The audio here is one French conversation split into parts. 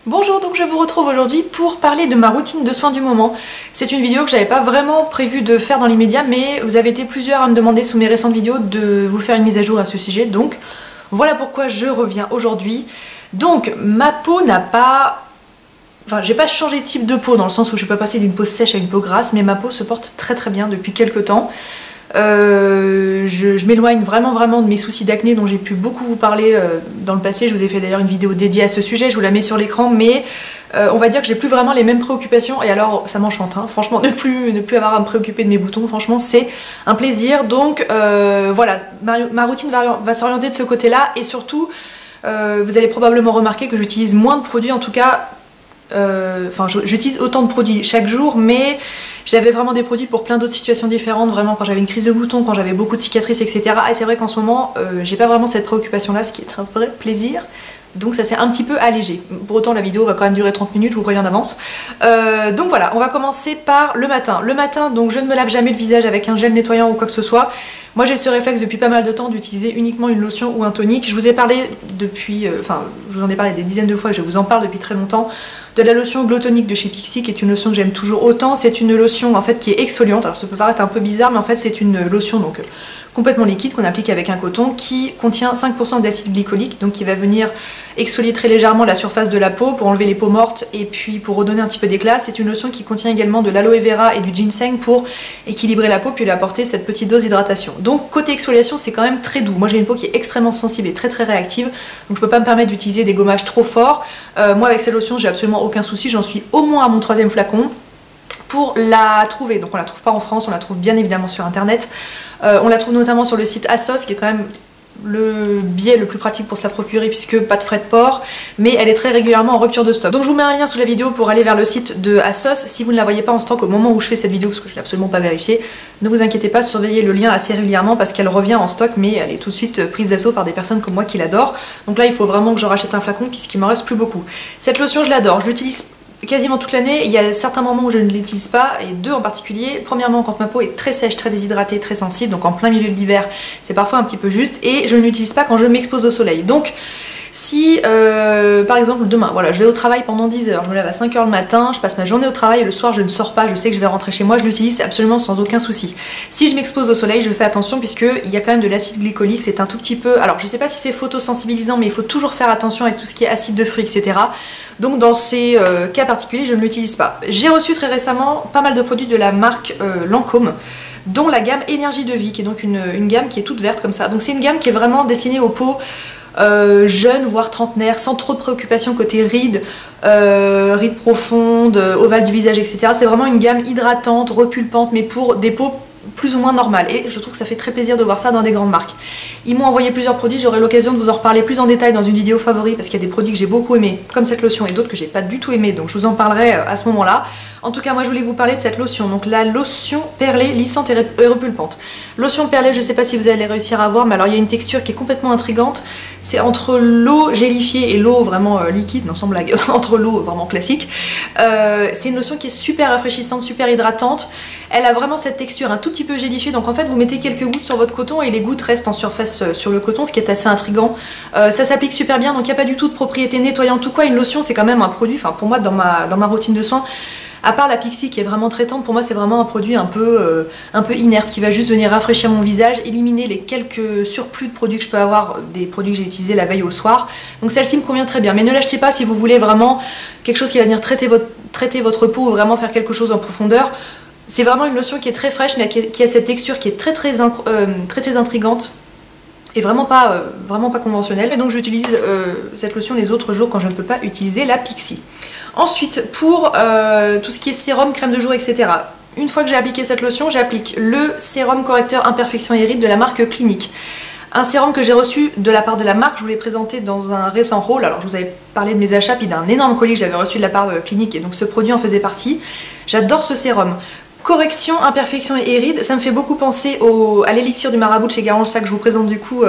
Bonjour, donc je vous retrouve aujourd'hui pour parler de ma routine de soins du moment. C'est une vidéo que j'avais pas vraiment prévu de faire dans l'immédiat, mais vous avez été plusieurs à me demander sous mes récentes vidéos de vous faire une mise à jour à ce sujet, donc voilà pourquoi je reviens aujourd'hui. Donc ma peau n'a pas... Enfin, j'ai pas changé de type de peau dans le sens où je peux passer d'une peau sèche à une peau grasse, mais ma peau se porte très bien depuis quelques temps. Je m'éloigne vraiment de mes soucis d'acné dont j'ai pu beaucoup vous parler dans le passé. Je vous ai fait d'ailleurs une vidéo dédiée à ce sujet, je vous la mets sur l'écran, mais on va dire que j'ai plus vraiment les mêmes préoccupations et alors ça m'enchante, hein. Franchement, ne plus avoir à me préoccuper de mes boutons, franchement c'est un plaisir. Donc voilà, ma routine va s'orienter de ce côté là et surtout vous allez probablement remarquer que j'utilise moins de produits, en tout cas enfin j'utilise autant de produits chaque jour, mais j'avais vraiment des produits pour plein d'autres situations différentes, vraiment quand j'avais une crise de boutons, quand j'avais beaucoup de cicatrices, etc. Et c'est vrai qu'en ce moment j'ai pas vraiment cette préoccupation là, ce qui est un vrai plaisir. Donc ça s'est un petit peu allégé. Pour autant la vidéo va quand même durer 30 minutes, je vous préviens d'avance. Donc voilà, on va commencer par le matin. Le matin, donc je ne me lave jamais le visage avec un gel nettoyant ou quoi que ce soit. Moi j'ai ce réflexe depuis pas mal de temps d'utiliser uniquement une lotion ou un tonique. Je vous ai parlé depuis, enfin je vous en ai parlé des dizaines de fois et je vous en parle depuis très longtemps, de la lotion Glow Tonic de chez Pixi, qui est une lotion que j'aime toujours autant. C'est une lotion en fait qui est exfoliante, alors ça peut paraître un peu bizarre, mais en fait c'est une lotion donc complètement liquide qu'on applique avec un coton qui contient 5% d'acide glycolique, donc qui va venir exfolier très légèrement la surface de la peau pour enlever les peaux mortes et puis pour redonner un petit peu d'éclat. C'est une lotion qui contient également de l'aloe vera et du ginseng pour équilibrer la peau puis lui apporter cette petite dose d'hydratation. Donc côté exfoliation c'est quand même très doux. Moi j'ai une peau qui est extrêmement sensible et très réactive, donc je peux pas me permettre d'utiliser des gommages trop forts. Moi avec cette lotion j'ai absolument aucun souci, j'en suis au moins à mon 3e flacon. Pour la trouver, donc on la trouve pas en France, on la trouve bien évidemment sur internet, on la trouve notamment sur le site ASOS qui est quand même le biais le plus pratique pour sa procurer puisque pas de frais de port, mais elle est très régulièrement en rupture de stock. Donc je vous mets un lien sous la vidéo pour aller vers le site de ASOS. Si vous ne la voyez pas en stock au moment où je fais cette vidéo, parce que je l'ai absolument pas vérifié, ne vous inquiétez pas, surveillez le lien assez régulièrement parce qu'elle revient en stock, mais elle est tout de suite prise d'assaut par des personnes comme moi qui l'adorent. Donc là il faut vraiment que je rachète un flacon puisqu'il m'en reste plus beaucoup. Cette lotion je l'adore, je l'utilise quasiment toute l'année. Il y a certains moments où je ne l'utilise pas, et deux en particulier. Premièrement quand ma peau est très sèche, très déshydratée, très sensible, donc en plein milieu de l'hiver c'est parfois un petit peu juste, et je ne l'utilise pas quand je m'expose au soleil. Donc si par exemple demain, voilà, je vais au travail pendant 10 heures, je me lève à 5 heures le matin, je passe ma journée au travail et le soir je ne sors pas, je sais que je vais rentrer chez moi, je l'utilise absolument sans aucun souci. Si je m'expose au soleil, je fais attention puisqu'il y a quand même de l'acide glycolique, c'est un tout petit peu... Alors je sais pas si c'est photosensibilisant, mais il faut toujours faire attention avec tout ce qui est acide de fruits, etc. Donc dans ces cas particuliers, je ne l'utilise pas. J'ai reçu très récemment pas mal de produits de la marque Lancôme, dont la gamme Énergie de Vie, qui est donc une gamme qui est toute verte comme ça. Donc c'est une gamme qui est vraiment destinée aux peaux jeunes, voire trentenaires, sans trop de préoccupations côté rides, rides profondes, ovales du visage, etc. C'est vraiment une gamme hydratante, repulpante, mais pour des peaux plus ou moins normales, et je trouve que ça fait très plaisir de voir ça dans des grandes marques. Ils m'ont envoyé plusieurs produits, j'aurai l'occasion de vous en reparler plus en détail dans une vidéo favori parce qu'il y a des produits que j'ai beaucoup aimés comme cette lotion et d'autres que j'ai pas du tout aimé, donc je vous en parlerai à ce moment là. En tout cas moi je voulais vous parler de cette lotion, donc la lotion perlée lissante et repulpante. Lotion perlée, je sais pas si vous allez réussir à voir, mais alors il y a une texture qui est complètement intrigante, c'est entre l'eau gélifiée et l'eau vraiment liquide, non sans blague, entre l'eau vraiment classique. C'est une lotion qui est super rafraîchissante, super hydratante, elle a vraiment cette texture un tout petit peu gélifiée, donc en fait vous mettez quelques gouttes sur votre coton et les gouttes restent en surface sur le coton, ce qui est assez intriguant. Ça s'applique super bien, donc il n'y a pas du tout de propriété nétoyante ou quoi. Une lotion c'est quand même un produit, enfin pour moi dans ma routine de soins, à part la Pixi qui est vraiment traitante, pour moi c'est vraiment un produit un peu inerte qui va juste venir rafraîchir mon visage, éliminer les quelques surplus de produits que je peux avoir, des produits que j'ai utilisés la veille au soir. Donc celle-ci me convient très bien, mais ne l'achetez pas si vous voulez vraiment quelque chose qui va venir traiter votre peau ou vraiment faire quelque chose en profondeur. C'est vraiment une lotion qui est très fraîche mais qui a cette texture qui est très intrigante et vraiment pas conventionnelle. Et donc j'utilise cette lotion les autres jours quand je ne peux pas utiliser la Pixi. Ensuite pour tout ce qui est sérum, crème de jour, etc. Une fois que j'ai appliqué cette lotion, j'applique le sérum correcteur imperfection et rides de la marque Clinique. Un sérum que j'ai reçu de la part de la marque, je vous l'ai présenté dans un récent haul. Alors je vous avais parlé de mes achats puis d'un énorme colis que j'avais reçu de la part de Clinique et donc ce produit en faisait partie. J'adore ce sérum. Correction, imperfection et rides, ça me fait beaucoup penser à l'élixir du marabout de chez Garance, ça que je vous présente du coup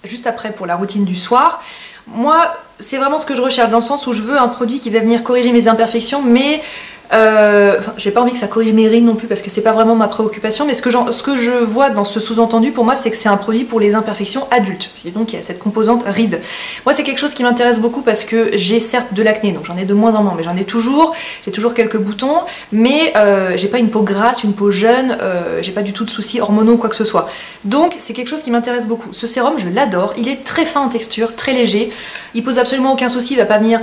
juste après pour la routine du soir. Moi, c'est vraiment ce que je recherche dans le sens où je veux un produit qui va venir corriger mes imperfections, mais Enfin, j'ai pas envie que ça corrige mes rides non plus parce que c'est pas vraiment ma préoccupation, mais ce que je vois dans ce sous-entendu pour moi, c'est que c'est un produit pour les imperfections adultes. Et donc il y a cette composante rides. Moi, c'est quelque chose qui m'intéresse beaucoup parce que j'ai certes de l'acné, donc j'en ai de moins en moins, mais j'en ai toujours. J'ai toujours quelques boutons, mais j'ai pas une peau grasse, une peau jeune, j'ai pas du tout de soucis hormonaux ou quoi que ce soit. Donc c'est quelque chose qui m'intéresse beaucoup. Ce sérum, je l'adore. Il est très fin en texture, très léger. Il pose absolument aucun souci, il va pas venir.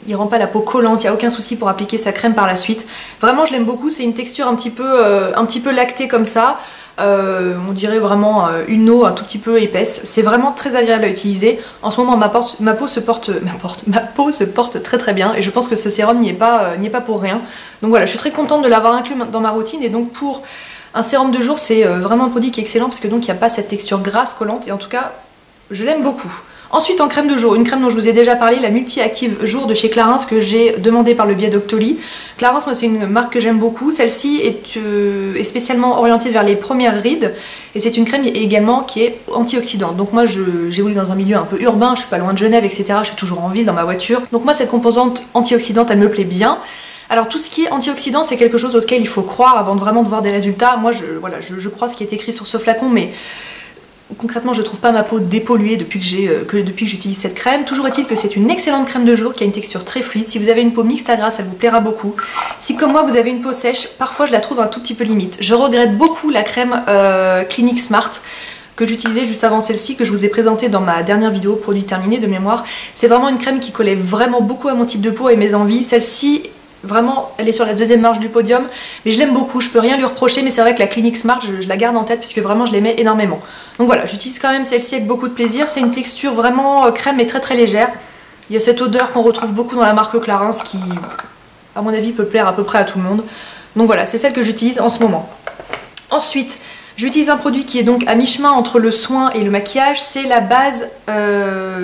Il rend pas la peau collante, il n'y a aucun souci pour appliquer sa crème par la suite. Vraiment, je l'aime beaucoup, c'est une texture un petit peu lactée comme ça. On dirait vraiment une eau un tout petit peu épaisse. C'est vraiment très agréable à utiliser. En ce moment, ma peau se porte très très bien et je pense que ce sérum n'y est pas pour rien. Donc voilà, je suis très contente de l'avoir inclus dans ma routine et donc pour un sérum de jour, c'est vraiment un produit qui est excellent parce que donc il n'y a pas cette texture grasse collante et en tout cas, je l'aime beaucoup. Ensuite, en crème de jour, une crème dont je vous ai déjà parlé, la Multi-Active Jour de chez Clarins que j'ai demandé par le biais d'Octoly. Clarins, moi c'est une marque que j'aime beaucoup. Celle-ci est spécialement orientée vers les premières rides et c'est une crème également qui est antioxydante. Donc moi j'évolue dans un milieu un peu urbain, je suis pas loin de Genève, etc. Je suis toujours en ville dans ma voiture. Donc moi cette composante antioxydante, elle me plaît bien. Alors tout ce qui est antioxydant, c'est quelque chose auquel il faut croire avant vraiment de voir des résultats. Moi je crois ce qui est écrit sur ce flacon, mais concrètement, je trouve pas ma peau dépolluée depuis que j'utilise cette crème. Toujours est-il que c'est une excellente crème de jour qui a une texture très fluide. Si vous avez une peau mixte à grasse, elle vous plaira beaucoup. Si comme moi, vous avez une peau sèche, parfois je la trouve un tout petit peu limite. Je regrette beaucoup la crème Clinique Smart que j'utilisais juste avant celle-ci, que je vous ai présentée dans ma dernière vidéo produit terminé de mémoire. C'est vraiment une crème qui collait vraiment beaucoup à mon type de peau et mes envies. Celle-ci, vraiment, elle est sur la deuxième marche du podium, mais je l'aime beaucoup, je peux rien lui reprocher, mais c'est vrai que la Clinique Smart, je la garde en tête puisque vraiment je l'aimais énormément. Donc voilà, j'utilise quand même celle-ci avec beaucoup de plaisir, c'est une texture vraiment crème mais très très légère. Il y a cette odeur qu'on retrouve beaucoup dans la marque Clarins qui, à mon avis, peut plaire à peu près à tout le monde. Donc voilà, c'est celle que j'utilise en ce moment. Ensuite, j'utilise un produit qui est donc à mi-chemin entre le soin et le maquillage, c'est la base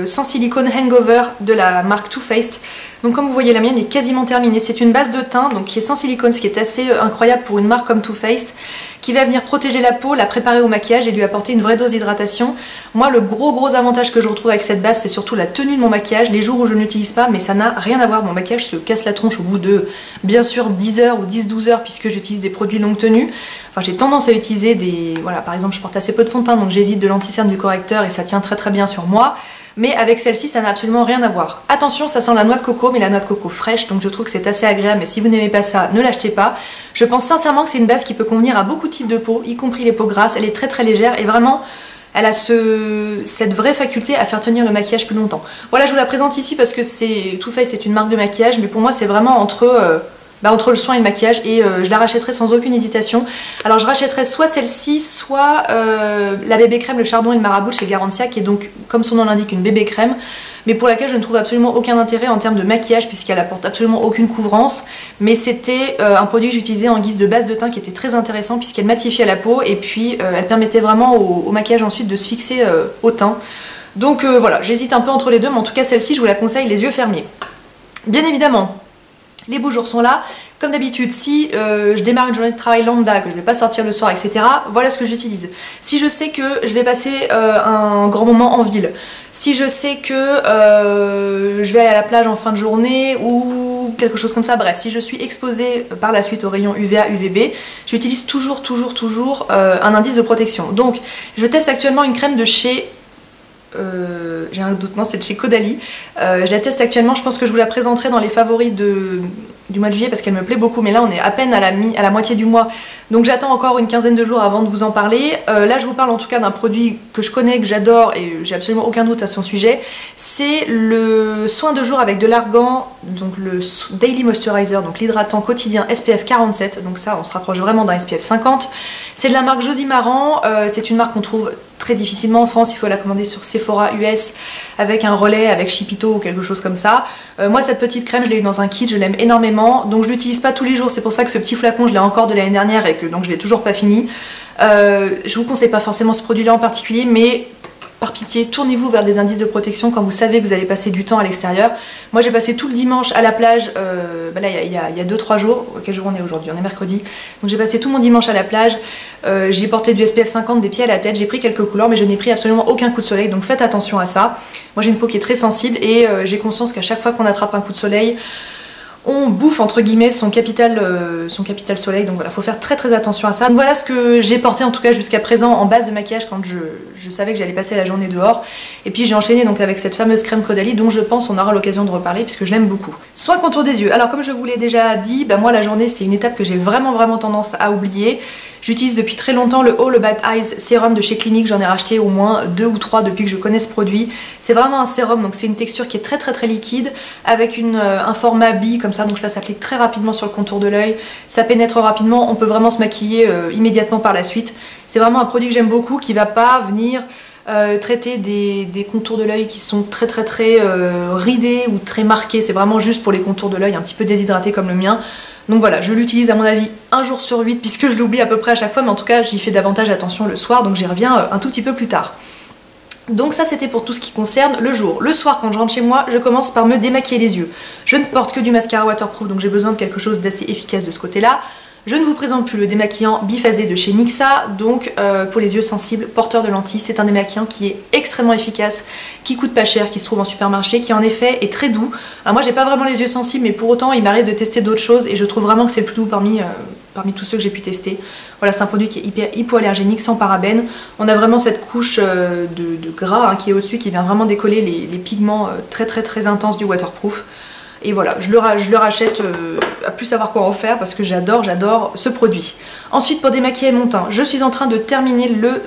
sans silicone Hangover de la marque Too Faced. Donc comme vous voyez, la mienne est quasiment terminée. C'est une base de teint donc qui est sans silicone, ce qui est assez incroyable pour une marque comme Too Faced, qui va venir protéger la peau, la préparer au maquillage et lui apporter une vraie dose d'hydratation. Moi, le gros avantage que je retrouve avec cette base, c'est surtout la tenue de mon maquillage. Les jours où je ne l'utilise pas, mais ça n'a rien à voir, mon maquillage se casse la tronche au bout de, bien sûr, 10 heures ou 10-12 heures puisque j'utilise des produits longue tenue. Enfin, j'ai tendance à utiliser des... Voilà, par exemple, je porte assez peu de fond de teint, donc j'évite de l'anti-cerne, du correcteur et ça tient très très bien sur moi. Mais avec celle-ci, ça n'a absolument rien à voir. Attention, ça sent la noix de coco, mais la noix de coco fraîche, donc je trouve que c'est assez agréable. Mais si vous n'aimez pas ça, ne l'achetez pas. Je pense sincèrement que c'est une base qui peut convenir à beaucoup de types de peau, y compris les peaux grasses. Elle est très très légère et vraiment, elle a cette vraie faculté à faire tenir le maquillage plus longtemps. Voilà, je vous la présente ici parce que Too Faced, c'est une marque de maquillage, mais pour moi, c'est vraiment entre le soin et le maquillage et je la rachèterai sans aucune hésitation. Alors je rachèterai soit celle-ci, soit la bébé crème, le chardon et le marabou chez Garantia, qui est donc, comme son nom l'indique, une bébé crème, mais pour laquelle je ne trouve absolument aucun intérêt en termes de maquillage puisqu'elle apporte absolument aucune couvrance. Mais c'était un produit que j'utilisais en guise de base de teint qui était très intéressant puisqu'elle matifiait la peau et puis elle permettait vraiment au maquillage ensuite de se fixer au teint. Donc voilà, j'hésite un peu entre les deux, mais en tout cas celle-ci je vous la conseille les yeux fermés. Bien évidemment, les beaux jours sont là. Comme d'habitude, si je démarre une journée de travail lambda, que je ne vais pas sortir le soir, etc., voilà ce que j'utilise. Si je sais que je vais passer un grand moment en ville, si je sais que je vais aller à la plage en fin de journée ou quelque chose comme ça, bref, si je suis exposée par la suite aux rayons UVA, UVB, j'utilise toujours un indice de protection. Donc, je teste actuellement une crème de chez... j'ai un doute, non, c'est de chez Caudalie. Je la teste actuellement, je pense que je vous la présenterai dans les favoris du mois de juillet parce qu'elle me plaît beaucoup, mais là on est à peine à la moitié du mois, donc j'attends encore une quinzaine de jours avant de vous en parler. Là je vous parle en tout cas d'un produit que je connais, que j'adore et j'ai absolument aucun doute à son sujet. C'est le soin de jour avec de l'argan, donc le Daily Moisturizer, donc l'hydratant quotidien SPF 47, donc ça on se rapproche vraiment d'un SPF 50. C'est de la marque Josie-Maran, c'est une marque qu'on trouve très difficilement en France, il faut la commander sur Sephora US avec un relais, avec Chipito ou quelque chose comme ça. Moi cette petite crème je l'ai eu dans un kit, je l'aime énormément, donc je l'utilise pas tous les jours, c'est pour ça que ce petit flacon je l'ai encore de l'année dernière et que donc je l'ai toujours pas fini. Je vous conseille pas forcément ce produit là en particulier, mais par pitié, tournez-vous vers des indices de protection quand vous savez que vous allez passer du temps à l'extérieur. Moi j'ai passé tout le dimanche à la plage, là il y a 2-3 jours, quel jour on est aujourd'hui? On est mercredi. Donc j'ai passé tout mon dimanche à la plage, j'ai porté du SPF 50 des pieds à la tête, j'ai pris quelques couleurs mais je n'ai pris absolument aucun coup de soleil, donc faites attention à ça. Moi j'ai une peau qui est très sensible et j'ai conscience qu'à chaque fois qu'on attrape un coup de soleil, on bouffe entre guillemets son capital soleil, donc voilà, faut faire très très attention à ça. Donc voilà ce que j'ai porté en tout cas jusqu'à présent en base de maquillage quand je savais que j'allais passer la journée dehors. Et puis j'ai enchaîné donc avec cette fameuse crème Caudalie dont je pense on aura l'occasion de reparler puisque je l'aime beaucoup. Soin contour des yeux. Alors comme je vous l'ai déjà dit, moi la journée c'est une étape que j'ai vraiment tendance à oublier. J'utilise depuis très longtemps le All About Eyes sérum de chez Clinique, j'en ai racheté au moins 2 ou 3 depuis que je connais ce produit. C'est vraiment un sérum, donc c'est une texture qui est très liquide avec un format bille comme ça, donc ça s'applique très rapidement sur le contour de l'œil, ça pénètre rapidement, on peut vraiment se maquiller immédiatement par la suite. C'est vraiment un produit que j'aime beaucoup qui va pas venir traiter des contours de l'œil qui sont très ridés ou très marqués, c'est vraiment juste pour les contours de l'œil un petit peu déshydratés comme le mien. Donc voilà, je l'utilise à mon avis un jour sur 8 puisque je l'oublie à peu près à chaque fois, mais en tout cas j'y fais davantage attention le soir, donc j'y reviens un tout petit peu plus tard. Donc ça c'était pour tout ce qui concerne le jour. Le soir quand je rentre chez moi, je commence par me démaquiller les yeux. Je ne porte que du mascara waterproof, donc j'ai besoin de quelque chose d'assez efficace de ce côté-là. Je ne vous présente plus le démaquillant biphasé de chez NYXA, donc pour les yeux sensibles, porteur de lentilles, c'est un démaquillant qui est extrêmement efficace, qui coûte pas cher, qui se trouve en supermarché, qui en effet est très doux. Alors moi j'ai pas vraiment les yeux sensibles, mais pour autant il m'arrive de tester d'autres choses et je trouve vraiment que c'est le plus doux parmi tous ceux que j'ai pu tester. Voilà, c'est un produit qui est hyper hypoallergénique, sans parabènes. On a vraiment cette couche de gras qui est au-dessus, qui vient vraiment décoller les pigments très intenses du waterproof. Et voilà, je le rachète à plus savoir quoi en faire parce que j'adore ce produit. Ensuite, pour démaquiller mon teint, je suis en train de terminer le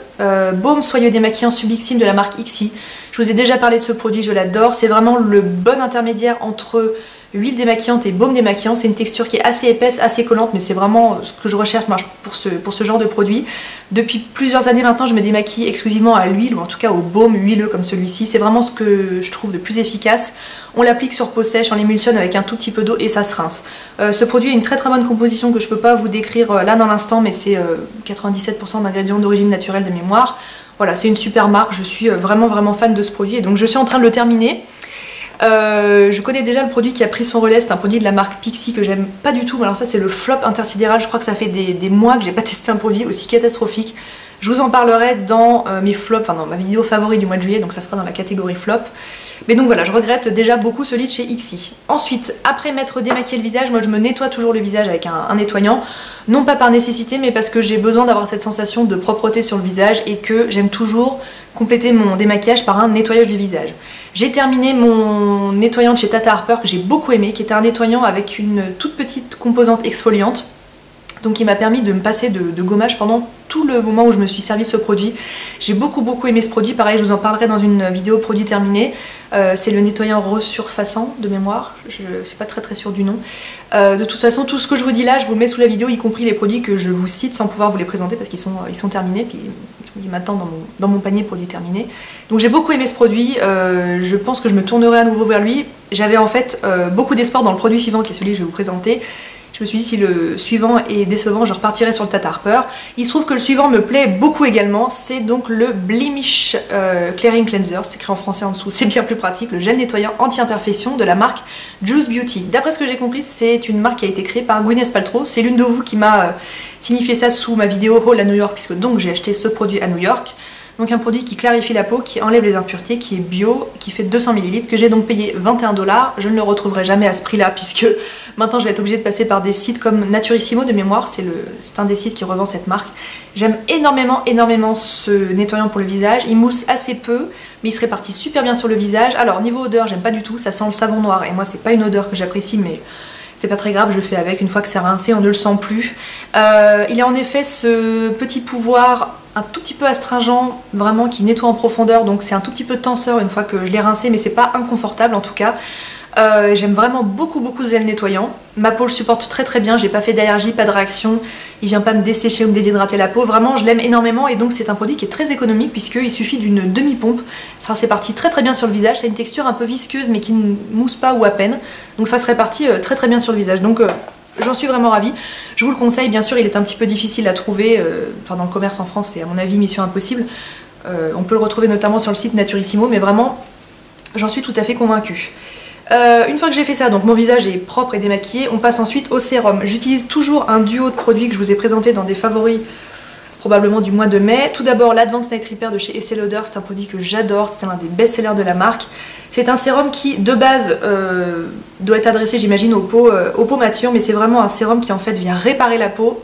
baume soyeux démaquillant Sublixime de la marque IXI. Je vous ai déjà parlé de ce produit, je l'adore. C'est vraiment le bon intermédiaire entre huile démaquillante et baume démaquillant. C'est une texture qui est assez épaisse, assez collante, mais c'est vraiment ce que je recherche pour ce genre de produit. Depuis plusieurs années maintenant, je me démaquille exclusivement à l'huile, ou en tout cas au baume huileux comme celui-ci. C'est vraiment ce que je trouve de plus efficace. On l'applique sur peau sèche, on l'émulsionne avec un tout petit peu d'eau et ça se rince. Ce produit a une très bonne composition que je peux pas vous décrire là dans l'instant, mais c'est 97% d'ingrédients d'origine naturelle de mémoire. Voilà, c'est une super marque, je suis vraiment fan de ce produit et donc je suis en train de le terminer. Je connais déjà le produit qui a pris son relais, c'est un produit de la marque Pixi que j'aime pas du tout, mais alors ça c'est le flop intersidéral, je crois que ça fait des mois que j'ai pas testé un produit aussi catastrophique. Je vous en parlerai dans mes flops, enfin dans ma vidéo favori du mois de juillet, donc ça sera dans la catégorie flop. Mais donc voilà, je regrette déjà beaucoup celui de chez IXI. Ensuite, après m'être démaquillé le visage, moi je me nettoie toujours le visage avec un nettoyant. Non pas par nécessité, mais parce que j'ai besoin d'avoir cette sensation de propreté sur le visage et que j'aime toujours compléter mon démaquillage par un nettoyage du visage. J'ai terminé mon nettoyant de chez Tata Harper que j'ai beaucoup aimé, qui était un nettoyant avec une toute petite composante exfoliante. Donc il m'a permis de me passer de gommage pendant tout le moment où je me suis servi de ce produit. J'ai beaucoup aimé ce produit, pareil je vous en parlerai dans une vidéo produit terminé. C'est le nettoyant resurfaçant de mémoire, je suis pas très sûre du nom. De toute façon tout ce que je vous dis là je vous le mets sous la vidéo, y compris les produits que je vous cite sans pouvoir vous les présenter parce qu'ils sont terminés, puis ils m'attendent dans mon panier produit terminé. Donc j'ai beaucoup aimé ce produit, je pense que je me tournerai à nouveau vers lui. J'avais en fait beaucoup d'espoir dans le produit suivant qui est celui que je vais vous présenter. Je me suis dit si le suivant est décevant, je repartirai sur le Tata Harper. Il se trouve que le suivant me plaît beaucoup également, c'est donc le Blemish Clearing Cleanser, c'est écrit en français en dessous, c'est bien plus pratique, le gel nettoyant anti-imperfection de la marque Juice Beauty. D'après ce que j'ai compris, c'est une marque qui a été créée par Gwyneth Paltrow, c'est l'une de vous qui m'a signifié ça sous ma vidéo haul à New York, puisque donc j'ai acheté ce produit à New York. Donc un produit qui clarifie la peau, qui enlève les impuretés, qui est bio, qui fait 200 ml, que j'ai donc payé 21 $. Je ne le retrouverai jamais à ce prix-là, puisque maintenant je vais être obligée de passer par des sites comme Naturissimo de mémoire, c'est un des sites qui revend cette marque. J'aime énormément ce nettoyant pour le visage, il mousse assez peu, mais il se répartit super bien sur le visage. Alors niveau odeur, j'aime pas du tout, ça sent le savon noir, et moi c'est pas une odeur que j'apprécie, mais c'est pas très grave, je le fais avec, une fois que c'est rincé, on ne le sent plus. Il a en effet ce petit pouvoir un tout petit peu astringent, vraiment qui nettoie en profondeur, donc c'est un tout petit peu tenseur une fois que je l'ai rincé, mais c'est pas inconfortable en tout cas. J'aime vraiment beaucoup ce gel nettoyant. Ma peau le supporte très bien, j'ai pas fait d'allergie, pas de réaction, il vient pas me dessécher ou me déshydrater la peau, vraiment je l'aime énormément et donc c'est un produit qui est très économique puisqu'il suffit d'une demi-pompe. Ça c'est parti très bien sur le visage, c'est une texture un peu visqueuse mais qui ne mousse pas ou à peine, donc ça se répartit très bien sur le visage. Donc j'en suis vraiment ravie. Je vous le conseille, bien sûr il est un petit peu difficile à trouver, enfin dans le commerce en France c'est à mon avis mission impossible. On peut le retrouver notamment sur le site Naturissimo, mais vraiment j'en suis tout à fait convaincue. Une fois que j'ai fait ça, donc mon visage est propre et démaquillé, on passe ensuite au sérum. J'utilise toujours un duo de produits que je vous ai présenté dans des favoris probablement du mois de mai. Tout d'abord l'Advanced Night Repair de chez Estée Lauder, c'est un produit que j'adore, c'est l'un des best-sellers de la marque. C'est un sérum qui de base doit être adressé j'imagine aux peaux matures, mais c'est vraiment un sérum qui en fait vient réparer la peau.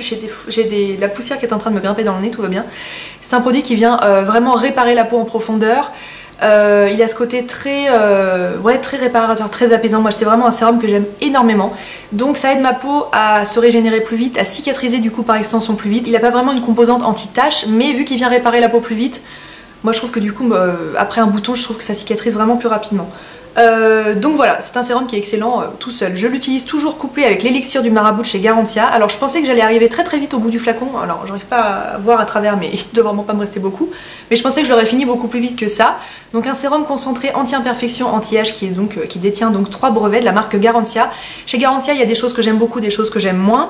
J'ai la poussière qui est en train de me grimper dans le nez, tout va bien. C'est un produit qui vient vraiment réparer la peau en profondeur. Il a ce côté très réparateur, très apaisant. Moi c'est vraiment un sérum que j'aime énormément. Donc ça aide ma peau à se régénérer plus vite, à cicatriser du coup par extension plus vite. Il n'a pas vraiment une composante anti-tache, mais vu qu'il vient réparer la peau plus vite, moi je trouve que du coup après un bouton je trouve que ça cicatrise vraiment plus rapidement. Donc voilà, c'est un sérum qui est excellent tout seul. Je l'utilise toujours couplé avec l'élixir du marabout de chez Garantia. Alors je pensais que j'allais arriver très très vite au bout du flacon. Alors j'arrive pas à voir à travers mais il ne doit vraiment pas me rester beaucoup. Mais je pensais que je l'aurais fini beaucoup plus vite que ça. Donc un sérum concentré anti-imperfection, anti-âge qui détient donc 3 brevets de la marque Garantia. Chez Garantia il y a des choses que j'aime beaucoup, des choses que j'aime moins.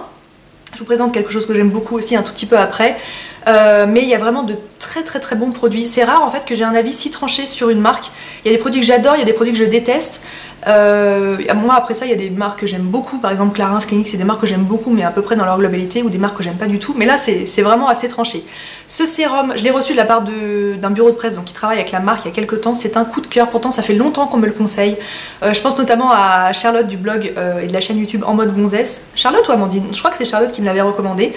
Je vous présente quelque chose que j'aime beaucoup aussi un tout petit peu après. Mais il y a vraiment de très bons produits. C'est rare en fait que j'ai un avis si tranché sur une marque. Il y a des produits que j'adore, il y a des produits que je déteste. Moi après ça il y a des marques que j'aime beaucoup, par exemple Clarins Clinique, c'est des marques que j'aime beaucoup mais à peu près dans leur globalité, ou des marques que j'aime pas du tout, mais là c'est vraiment assez tranché. Ce sérum, je l'ai reçu de la part d'un bureau de presse donc, qui travaille avec la marque il y a quelques temps, c'est un coup de cœur, pourtant ça fait longtemps qu'on me le conseille. Je pense notamment à Charlotte du blog et de la chaîne YouTube En Mode Gonzesse. Charlotte ou Amandine? Je crois que c'est Charlotte qui me l'avait recommandé.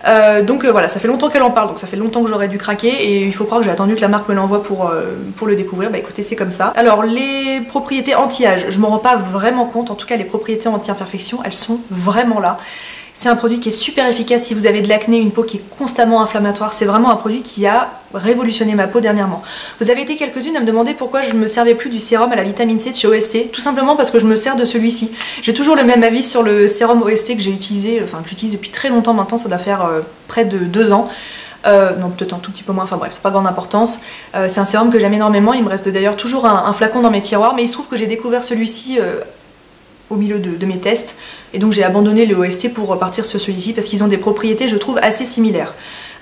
Voilà, ça fait longtemps qu'elle en parle, donc ça fait longtemps que j'aurais dû craquer et il faut croire que j'ai attendu que la marque me l'envoie pour le découvrir. Bah écoutez, c'est comme ça. Alors les propriétés anti-âge, je m'en rends pas vraiment compte, en tout cas les propriétés anti-imperfection, elles sont vraiment là. C'est un produit qui est super efficace si vous avez de l'acné, une peau qui est constamment inflammatoire. C'est vraiment un produit qui a révolutionné ma peau dernièrement. Vous avez été quelques-unes à me demander pourquoi je ne me servais plus du sérum à la vitamine C de chez OST. Tout simplement parce que je me sers de celui-ci. J'ai toujours le même avis sur le sérum OST que j'ai utilisé, enfin que j'utilise depuis très longtemps maintenant, ça doit faire près de 2 ans. Non, peut-être un tout petit peu moins, enfin bref, c'est pas grande importance. C'est un sérum que j'aime énormément, il me reste d'ailleurs toujours un flacon dans mes tiroirs, mais il se trouve que j'ai découvert celui-ci au milieu de mes tests, et donc j'ai abandonné le OST pour repartir sur celui-ci parce qu'ils ont des propriétés, je trouve, assez similaires.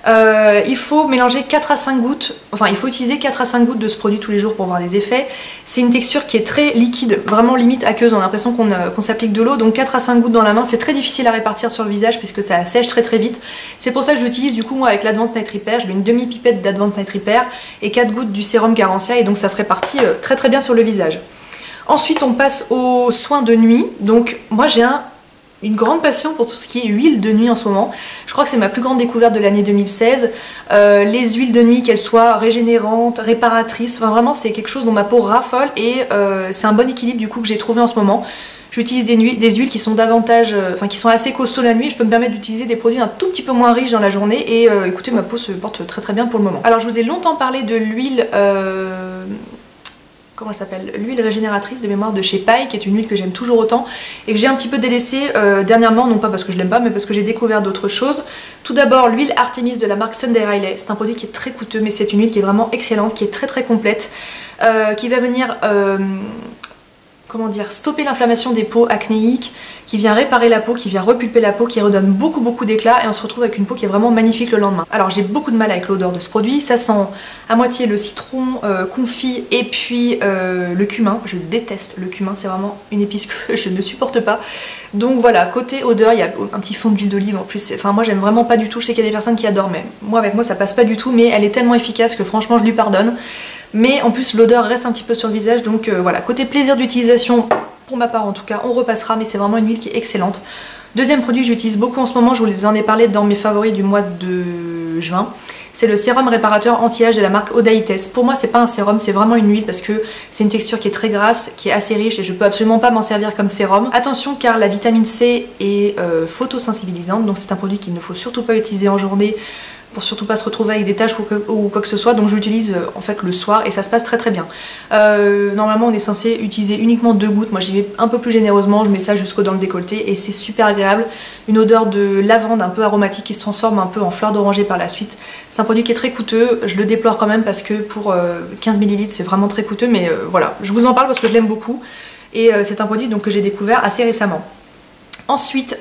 Il faut mélanger 4 à 5 gouttes, enfin il faut utiliser 4 à 5 gouttes de ce produit tous les jours pour voir des effets. C'est une texture qui est très liquide, vraiment limite aqueuse, on a l'impression qu'on s'applique de l'eau, donc 4 à 5 gouttes dans la main, c'est très difficile à répartir sur le visage puisque ça sèche très vite. C'est pour ça que je l'utilise du coup moi avec l'Advanced Night Repair, je mets une demi-pipette d'Advanced Night Repair et 4 gouttes du sérum Garantia et donc ça se répartit très bien sur le visage. Ensuite on passe aux soins de nuit, donc moi j'ai une grande passion pour tout ce qui est huile de nuit en ce moment. Je crois que c'est ma plus grande découverte de l'année 2016. Les huiles de nuit, qu'elles soient régénérantes, réparatrices, enfin vraiment c'est quelque chose dont ma peau raffole et c'est un bon équilibre du coup que j'ai trouvé en ce moment. J'utilise des huiles qui sont davantage, qui sont assez costauds la nuit. Je peux me permettre d'utiliser des produits un tout petit peu moins riches dans la journée et écoutez, ma peau se porte très bien pour le moment. Alors je vous ai longtemps parlé de l'huile... comment elle s'appelle, l'huile régénératrice de mémoire de chez Paille, qui est une huile que j'aime toujours autant et que j'ai un petit peu délaissée dernièrement, non pas parce que je l'aime pas mais parce que j'ai découvert d'autres choses. Tout d'abord l'huile Artemis de la marque Sunday Riley, c'est un produit qui est très coûteux mais c'est une huile qui est vraiment excellente, qui est très complète, qui va venir comment dire, stopper l'inflammation des peaux acnéiques, qui vient réparer la peau, qui vient repulper la peau, qui redonne beaucoup d'éclat et on se retrouve avec une peau qui est vraiment magnifique le lendemain. Alors j'ai beaucoup de mal avec l'odeur de ce produit, ça sent à moitié le citron confit et puis le cumin. Je déteste le cumin, c'est vraiment une épice que je ne supporte pas. Donc voilà, côté odeur, il y a un petit fond d'huile d'olive en plus, enfin moi j'aime vraiment pas du tout, je sais qu'il y a des personnes qui adorent, mais moi avec moi ça passe pas du tout, mais elle est tellement efficace que franchement je lui pardonne. Mais en plus l'odeur reste un petit peu sur le visage, donc voilà, côté plaisir d'utilisation, pour ma part en tout cas, on repassera, mais c'est vraiment une huile qui est excellente. Deuxième produit que j'utilise beaucoup en ce moment, je vous en ai parlé dans mes favoris du mois de juin, c'est le sérum réparateur anti-âge de la marque Odaites. Pour moi c'est pas un sérum, c'est vraiment une huile parce que c'est une texture qui est très grasse, qui est assez riche et je peux absolument pas m'en servir comme sérum. Attention car la vitamine C est photosensibilisante, donc c'est un produit qu'il ne faut surtout pas utiliser en journée pour surtout pas se retrouver avec des taches ou quoi que ce soit, donc je l'utilise en fait le soir et ça se passe très bien. Normalement on est censé utiliser uniquement 2 gouttes, moi j'y vais un peu plus généreusement, je mets ça jusqu'au dans le décolleté et c'est super agréable, une odeur de lavande un peu aromatique qui se transforme un peu en fleur d'oranger par la suite. C'est un produit qui est très coûteux, je le déplore quand même parce que pour 15 ml c'est vraiment très coûteux, mais voilà, je vous en parle parce que je l'aime beaucoup et c'est un produit donc, que j'ai découvert assez récemment. Ensuite,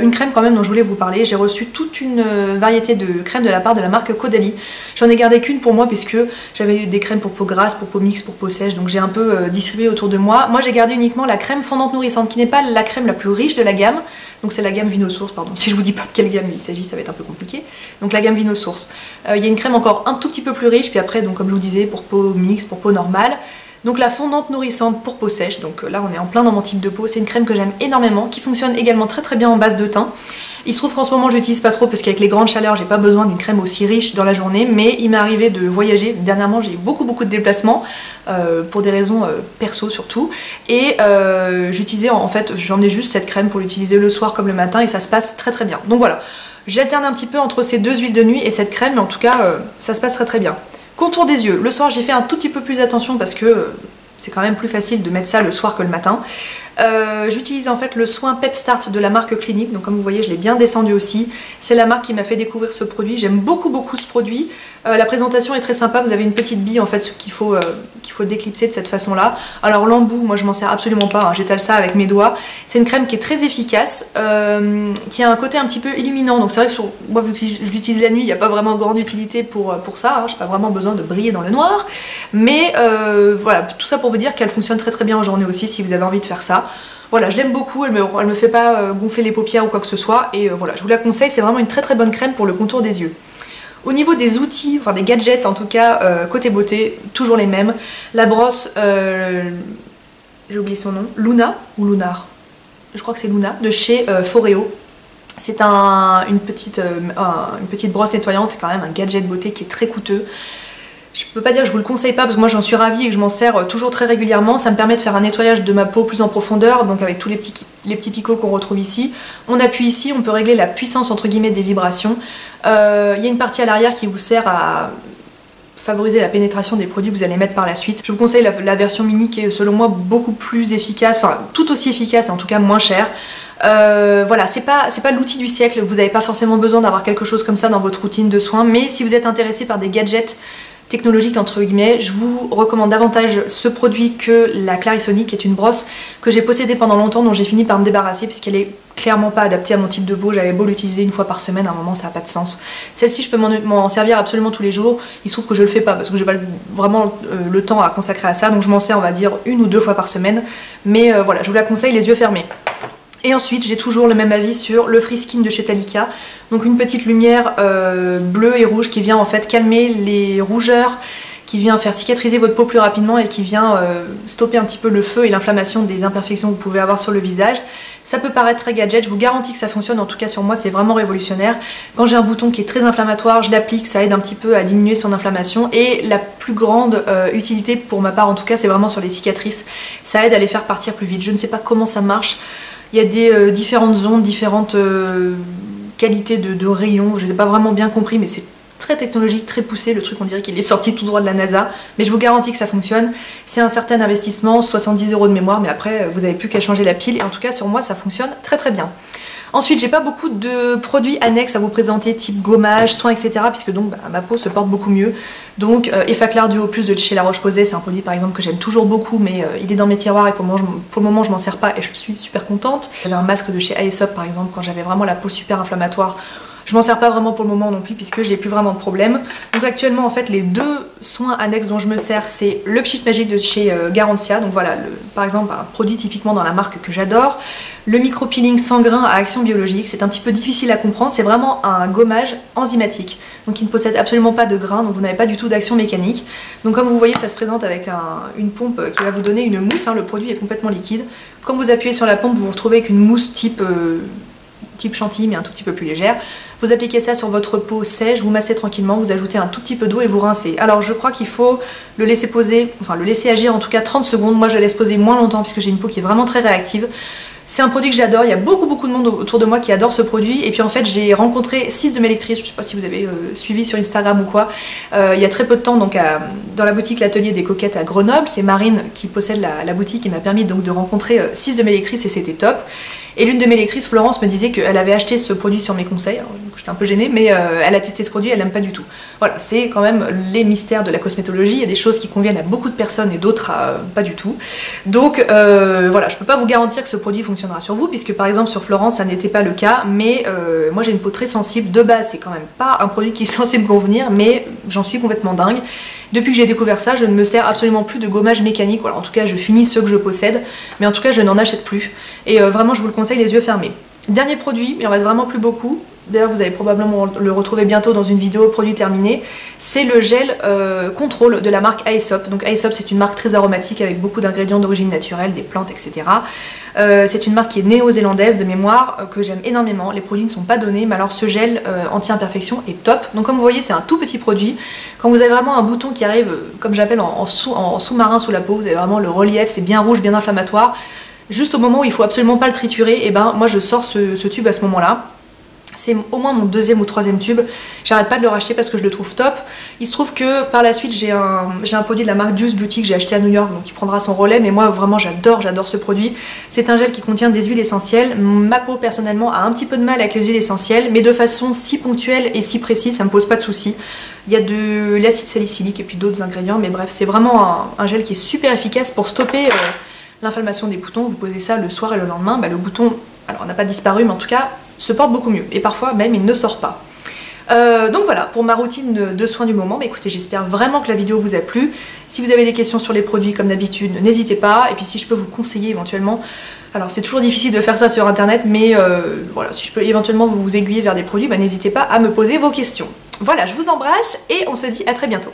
une crème quand même dont je voulais vous parler. J'ai reçu toute une variété de crèmes de la part de la marque Caudalie. J'en ai gardé qu'une pour moi puisque j'avais eu des crèmes pour peau grasse, pour peau mixte, pour peau sèche, donc j'ai un peu distribué autour de moi. Moi j'ai gardé uniquement la crème fondante nourrissante qui n'est pas la crème la plus riche de la gamme. Donc c'est la gamme Vinosource, pardon. Si je vous dis pas de quelle gamme il s'agit, ça va être un peu compliqué. Donc la gamme Vinosource. Il y a une crème encore un tout petit peu plus riche, puis après, donc comme je vous disais, pour peau mixte, pour peau normale. Donc la fondante nourrissante pour peau sèche, donc là on est en plein dans mon type de peau, c'est une crème que j'aime énormément, qui fonctionne également très bien en base de thym. Il se trouve qu'en ce moment je l'utilise pas trop parce qu'avec les grandes chaleurs j'ai pas besoin d'une crème aussi riche dans la journée, mais il m'est arrivé de voyager, dernièrement j'ai eu beaucoup de déplacements, pour des raisons perso surtout, et j'utilisais en fait, j'emmenais juste cette crème pour l'utiliser le soir comme le matin et ça se passe très bien. Donc voilà, j'alterne un petit peu entre ces deux huiles de nuit et cette crème, mais en tout cas ça se passe très bien. Contour des yeux, le soir j'ai fait un tout petit peu plus attention parce que c'est quand même plus facile de mettre ça le soir que le matin. J'utilise en fait le soin Pep Start de la marque Clinique, donc comme vous voyez je l'ai bien descendu aussi. C'est la marque qui m'a fait découvrir ce produit, j'aime beaucoup ce produit. La présentation est très sympa, vous avez une petite bille en fait qu'il faut déclipser de cette façon là. Alors l'embout, moi je m'en sers absolument pas, hein. J'étale ça avec mes doigts. C'est une crème qui est très efficace, qui a un côté un petit peu illuminant, donc c'est vrai que moi vu que je l'utilise la nuit, il n'y a pas vraiment grande utilité pour ça, hein. J'ai pas vraiment besoin de briller dans le noir, mais voilà, tout ça pour vous dire qu'elle fonctionne très bien en journée aussi si vous avez envie de faire ça. Voilà, je l'aime beaucoup, elle me fait pas gonfler les paupières ou quoi que ce soit, et voilà, je vous la conseille, c'est vraiment une très bonne crème pour le contour des yeux. Au niveau des outils, enfin des gadgets en tout cas, côté beauté, toujours les mêmes. La brosse, j'ai oublié son nom, Luna ou Lunar, je crois que c'est Luna, de chez Foreo. C'est une petite brosse nettoyante, c'est quand même un gadget beauté qui est très coûteux. Je peux pas dire que je vous le conseille pas parce que moi j'en suis ravie et que je m'en sers toujours très régulièrement. Ça me permet de faire un nettoyage de ma peau plus en profondeur, donc avec tous les petits picots qu'on retrouve ici. On appuie ici, on peut régler la puissance entre guillemets des vibrations. Il y a une partie à l'arrière qui vous sert à favoriser la pénétration des produits que vous allez mettre par la suite. Je vous conseille la version mini qui est selon moi beaucoup plus efficace, enfin tout aussi efficace, en tout cas moins cher. Voilà, c'est pas l'outil du siècle, vous n'avez pas forcément besoin d'avoir quelque chose comme ça dans votre routine de soins, mais si vous êtes intéressé par des gadgets technologique entre guillemets, je vous recommande davantage ce produit que la Clarisonic, qui est une brosse que j'ai possédée pendant longtemps, dont j'ai fini par me débarrasser puisqu'elle est clairement pas adaptée à mon type de peau. J'avais beau l'utiliser une fois par semaine, à un moment ça n'a pas de sens. Celle-ci je peux m'en servir absolument tous les jours, il se trouve que je le fais pas parce que j'ai pas vraiment le temps à consacrer à ça, donc je m'en sers on va dire 1 ou 2 fois par semaine, mais voilà, je vous la conseille les yeux fermés. Et ensuite, j'ai toujours le même avis sur le Free Skin de chez Talika. Donc une petite lumière bleue et rouge qui vient en fait calmer les rougeurs, qui vient faire cicatriser votre peau plus rapidement et qui vient stopper un petit peu le feu et l'inflammation des imperfections que vous pouvez avoir sur le visage. Ça peut paraître très gadget, je vous garantis que ça fonctionne, en tout cas sur moi c'est vraiment révolutionnaire. Quand j'ai un bouton qui est très inflammatoire, je l'applique, ça aide un petit peu à diminuer son inflammation, et la plus grande utilité pour ma part en tout cas c'est vraiment sur les cicatrices. Ça aide à les faire partir plus vite, je ne sais pas comment ça marche. Il y a des différentes ondes, différentes qualités de rayons, je n'ai pas vraiment bien compris, mais c'est très technologique, très poussé, le truc on dirait qu'il est sorti tout droit de la NASA, mais je vous garantis que ça fonctionne. C'est un certain investissement, 70 € de mémoire, mais après vous n'avez plus qu'à changer la pile, et en tout cas sur moi ça fonctionne très bien. Ensuite, j'ai pas beaucoup de produits annexes à vous présenter, type gommage, soins, etc. Puisque donc ma peau se porte beaucoup mieux. Donc Effaclar Duo Plus de chez La Roche-Posay, c'est un produit par exemple que j'aime toujours beaucoup, mais il est dans mes tiroirs et pour le moment je m'en sers pas et je suis super contente. J'avais un masque de chez Aesop par exemple quand j'avais vraiment la peau super inflammatoire. Je m'en sers pas vraiment pour le moment non plus puisque j'ai plus vraiment de problème. Donc actuellement en fait les deux soins annexes dont je me sers, c'est le Pchit Magique de chez Garantia. Donc voilà, par exemple un produit typiquement dans la marque que j'adore. Le micro peeling sans grains à action biologique, c'est un petit peu difficile à comprendre, c'est vraiment un gommage enzymatique. Donc il ne possède absolument pas de grains, donc vous n'avez pas du tout d'action mécanique. Donc comme vous voyez ça se présente avec une pompe qui va vous donner une mousse, hein, le produit est complètement liquide. Quand vous appuyez sur la pompe vous vous retrouvez avec une mousse type chantilly mais un tout petit peu plus légère. Vous appliquez ça sur votre peau sèche, vous massez tranquillement, vous ajoutez un tout petit peu d'eau et vous rincez. Alors je crois qu'il faut le laisser poser, enfin le laisser agir en tout cas 30 secondes. Moi je le laisse poser moins longtemps puisque j'ai une peau qui est vraiment très réactive. C'est un produit que j'adore, il y a beaucoup de monde autour de moi qui adore ce produit. Et puis en fait j'ai rencontré 6 de mes lectrices, je sais pas si vous avez suivi sur Instagram ou quoi, il y a très peu de temps donc dans la boutique L'Atelier des Coquettes à Grenoble. C'est Marine qui possède la boutique et m'a permis donc de rencontrer 6 de mes lectrices et c'était top. Et l'une de mes lectrices, Florence, me disait qu'elle avait acheté ce produit sur mes conseils. Alors, je j'étais un peu gênée, mais elle a testé ce produit, elle n'aime pas du tout. Voilà, c'est quand même les mystères de la cosmétologie, il y a des choses qui conviennent à beaucoup de personnes et d'autres pas du tout. Donc voilà, je peux pas vous garantir que ce produit fonctionnera sur vous, puisque par exemple sur Florence ça n'était pas le cas, mais moi j'ai une peau très sensible, de base c'est quand même pas un produit qui est censé me convenir, mais j'en suis complètement dingue. Depuis que j'ai découvert ça, je ne me sers absolument plus de gommage mécanique, voilà, en tout cas je finis ceux que je possède, mais en tout cas je n'en achète plus, et vraiment je vous le conseille les yeux fermés. Dernier produit, il en reste vraiment plus beaucoup. D'ailleurs vous allez probablement le retrouver bientôt dans une vidéo produit terminé, c'est le gel contrôle de la marque Aesop. Donc Aesop c'est une marque très aromatique avec beaucoup d'ingrédients d'origine naturelle, des plantes, etc. C'est une marque qui est néo-zélandaise de mémoire, que j'aime énormément. Les produits ne sont pas donnés, mais alors ce gel anti-imperfection est top. Donc comme vous voyez c'est un tout petit produit. Quand vous avez vraiment un bouton qui arrive, comme j'appelle en sous-marin sous la peau, vous avez vraiment le relief, c'est bien rouge, bien inflammatoire. Juste au moment où il faut absolument pas le triturer, et ben moi je sors ce tube à ce moment-là. C'est au moins mon deuxième ou troisième tube, j'arrête pas de le racheter parce que je le trouve top. Il se trouve que par la suite j'ai un produit de la marque Juice Beauty que j'ai acheté à New York, donc il prendra son relais, mais moi vraiment j'adore ce produit. C'est un gel qui contient des huiles essentielles. Ma peau personnellement a un petit peu de mal avec les huiles essentielles, mais de façon si ponctuelle et si précise, ça me pose pas de soucis. Il y a de l'acide salicylique et puis d'autres ingrédients, mais bref c'est vraiment un gel qui est super efficace pour stopper l'inflammation des boutons. Vous posez ça le soir et le lendemain, le bouton, alors n'a pas disparu, mais en tout cas se porte beaucoup mieux, et parfois même il ne sort pas. Donc voilà pour ma routine de soins du moment. Mais écoutez, j'espère vraiment que la vidéo vous a plu. Si vous avez des questions sur les produits comme d'habitude, n'hésitez pas, et puis si je peux vous conseiller éventuellement, alors c'est toujours difficile de faire ça sur internet, mais voilà, si je peux éventuellement vous aiguiller vers des produits, n'hésitez pas à me poser vos questions. Voilà, je vous embrasse et on se dit à très bientôt.